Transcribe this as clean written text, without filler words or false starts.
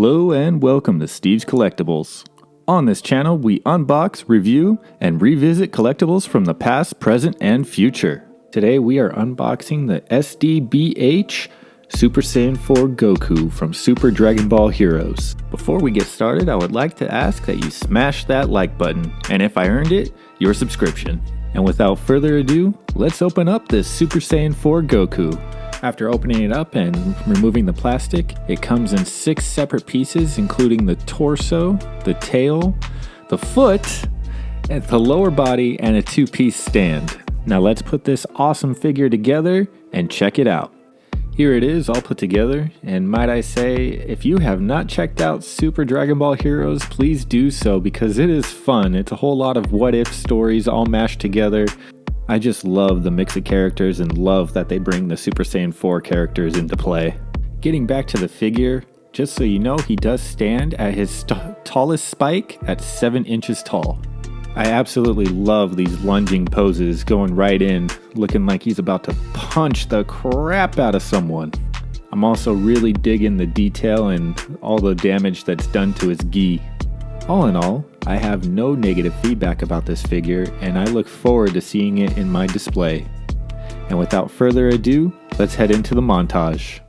Hello and welcome to Steve's Collectibles. On this channel, we unbox, review, and revisit collectibles from the past, present, and future. Today we are unboxing the SDBH Super Saiyan 4 Goku from Super Dragon Ball Heroes. Before we get started, I would like to ask that you smash that like button, and if I earned it, your subscription. And without further ado, let's open up this Super Saiyan 4 Goku. After opening it up and removing the plastic, it comes in 6 separate pieces, including the torso, the tail, the foot, and the lower body, and a 2-piece stand. Now let's put this awesome figure together and check it out. Here it is, all put together, and might I say, if you have not checked out Super Dragon Ball Heroes, please do so because it is fun. It's a whole lot of what-if stories all mashed together. I just love the mix of characters and love that they bring the Super Saiyan 4 characters into play. Getting back to the figure, just so you know, he does stand at his tallest spike at 7 inches tall. I absolutely love these lunging poses, going right in, looking like he's about to punch the crap out of someone. I'm also really digging the detail and all the damage that's done to his gi. All in all, I have no negative feedback about this figure, and I look forward to seeing it in my display. And without further ado, let's head into the montage.